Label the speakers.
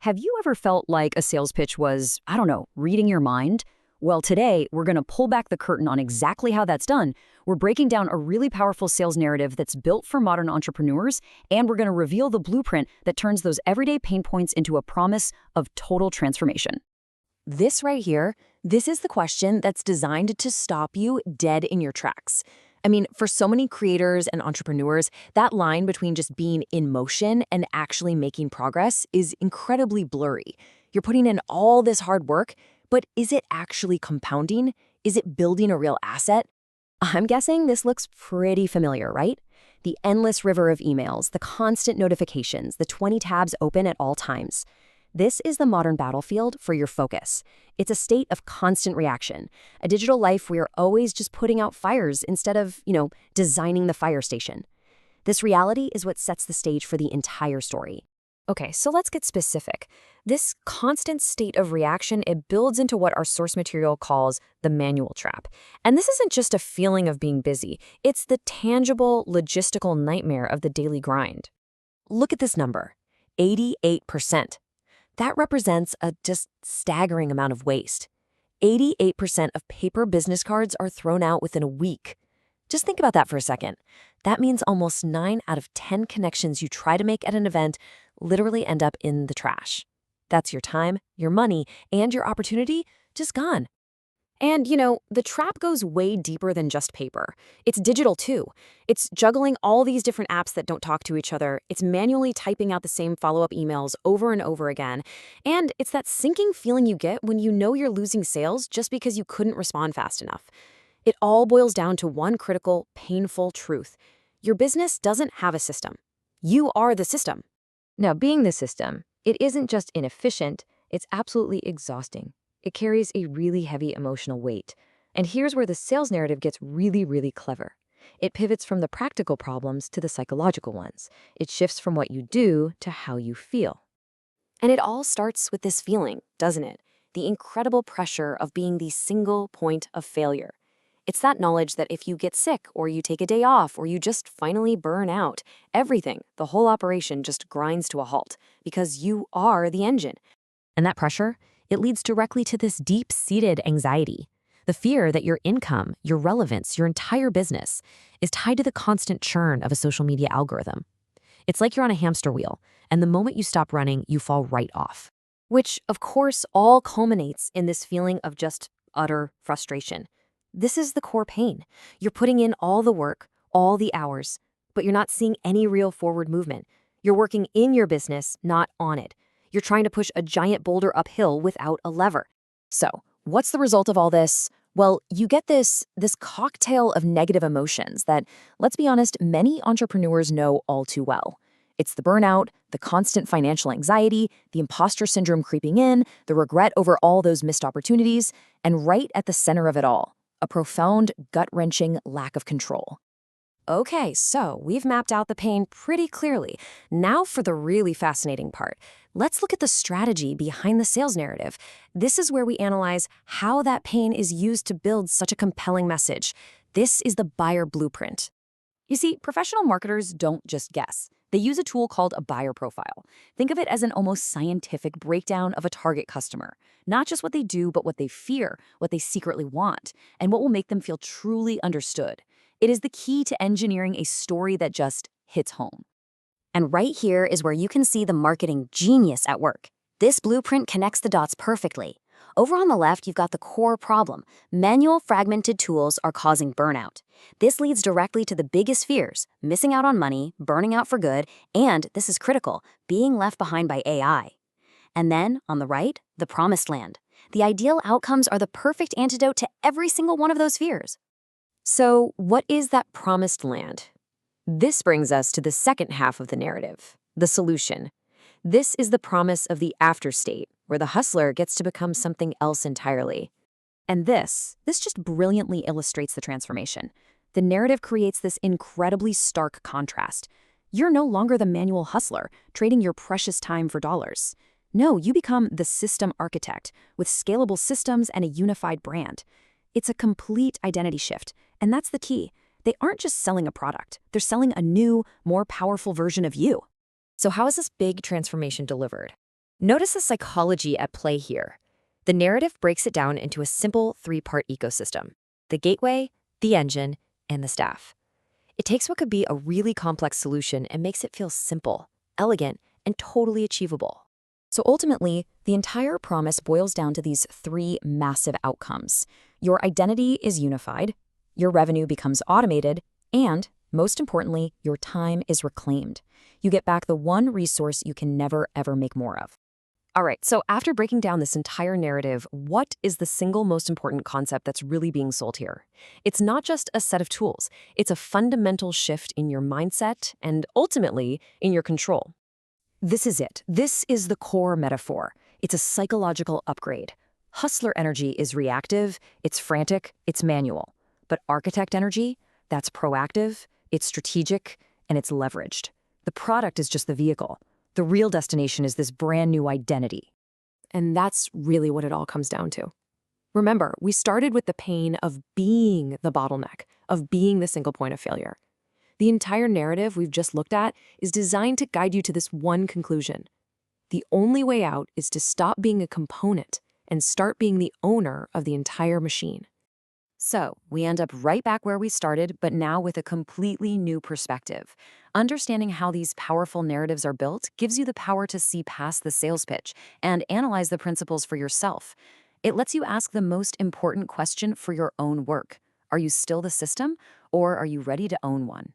Speaker 1: Have you ever felt like a sales pitch was, I don't know, reading your mind? Well, today, we're going to pull back the curtain on exactly how that's done. We're breaking down a really powerful sales narrative that's built for modern entrepreneurs, and we're going to reveal the blueprint that turns those everyday pain points into a promise of total transformation.
Speaker 2: This right here, this is the question that's designed to stop you dead in your tracks. I mean, for so many creators and entrepreneurs, that line between just being in motion and actually making progress is incredibly blurry. You're putting in all this hard work, but is it actually compounding? Is it building a real asset? I'm guessing this looks pretty familiar, right? The endless river of emails, the constant notifications, the 20 tabs open at all times. This is the modern battlefield for your focus. It's a state of constant reaction, a digital life where you're always just putting out fires instead of, designing the fire station. This reality is what sets the stage for the entire story. Okay, so let's get specific. This constant state of reaction, it builds into what our source material calls the manual trap. And this isn't just a feeling of being busy. It's the tangible, logistical nightmare of the daily grind. Look at this number, 88%. That represents a just staggering amount of waste. 88% of paper business cards are thrown out within a week. Just think about that for a second. That means almost 9 out of 10 connections you try to make at an event literally end up in the trash. That's your time, your money, and your opportunity just gone. And, the trap goes way deeper than just paper. It's digital, too. It's juggling all these different apps that don't talk to each other. It's manually typing out the same follow-up emails over and over again. And it's that sinking feeling you get when you know you're losing sales just because you couldn't respond fast enough. It all boils down to one critical, painful truth. Your business doesn't have a system. You are the system.
Speaker 3: Now, being the system, it isn't just inefficient, it's absolutely exhausting. It carries a really heavy emotional weight. And here's where the sales narrative gets really, really clever. It pivots from the practical problems to the psychological ones. It shifts from what you do to how you feel.
Speaker 2: And it all starts with this feeling, doesn't it? The incredible pressure of being the single point of failure. It's that knowledge that if you get sick or you take a day off or you just finally burn out, everything, the whole operation just grinds to a halt because you are the engine. And that pressure, it leads directly to this deep-seated anxiety. The fear that your income, your relevance, your entire business is tied to the constant churn of a social media algorithm. It's like you're on a hamster wheel, and the moment you stop running, you fall right off. Which, of course, all culminates in this feeling of just utter frustration. This is the core pain. You're putting in all the work, all the hours, but you're not seeing any real forward movement. You're working in your business, not on it. You're trying to push a giant boulder uphill without a lever. So, what's the result of all this? Well, you get this cocktail of negative emotions that, let's be honest, many entrepreneurs know all too well. It's the burnout, the constant financial anxiety, the imposter syndrome creeping in, the regret over all those missed opportunities, and right at the center of it all, a profound, gut-wrenching lack of control. Okay, so we've mapped out the pain pretty clearly. Now for the really fascinating part. Let's look at the strategy behind the sales narrative. This is where we analyze how that pain is used to build such a compelling message. This is the buyer blueprint. You see, professional marketers don't just guess. They use a tool called a buyer profile. Think of it as an almost scientific breakdown of a target customer. Not just what they do, but what they fear, what they secretly want, and what will make them feel truly understood. It is the key to engineering a story that just hits home. And right here is where you can see the marketing genius at work. This blueprint connects the dots perfectly. Over on the left, you've got the core problem. Manual fragmented tools are causing burnout. This leads directly to the biggest fears, missing out on money, burning out for good, and, this is critical, being left behind by AI. And then, on the right, the promised land. The ideal outcomes are the perfect antidote to every single one of those fears. So, what is that promised land? This brings us to the second half of the narrative, the solution. This is the promise of the after state, where the hustler gets to become something else entirely.
Speaker 1: And this just brilliantly illustrates the transformation. The narrative creates this incredibly stark contrast. You're no longer the manual hustler, trading your precious time for dollars. No, you become the system architect with scalable systems and a unified brand. It's a complete identity shift, and that's the key. They aren't just selling a product. They're selling a new, more powerful version of you.
Speaker 2: So how is this big transformation delivered? Notice the psychology at play here. The narrative breaks it down into a simple three-part ecosystem: the gateway, the engine, and the staff. It takes what could be a really complex solution and makes it feel simple, elegant, and totally achievable.
Speaker 1: So ultimately, the entire promise boils down to these three massive outcomes. Your identity is unified, your revenue becomes automated, and, most importantly, your time is reclaimed. You get back the one resource you can never, ever make more of.
Speaker 2: All right, so after breaking down this entire narrative, what is the single most important concept that's really being sold here? It's not just a set of tools. It's a fundamental shift in your mindset and ultimately in your control. This is it. This is the core metaphor. It's a psychological upgrade. Hustler energy is reactive, it's frantic, it's manual. But architect energy, that's proactive, it's strategic, and it's leveraged. The product is just the vehicle. The real destination is this brand new identity. And that's really what it all comes down to. Remember, we started with the pain of being the bottleneck, of being the single point of failure. The entire narrative we've just looked at is designed to guide you to this one conclusion. The only way out is to stop being a component and start being the owner of the entire machine. So, we end up right back where we started, but now with a completely new perspective. Understanding how these powerful narratives are built gives you the power to see past the sales pitch and analyze the principles for yourself. It lets you ask the most important question for your own work. Are you still the system, or are you ready to own one?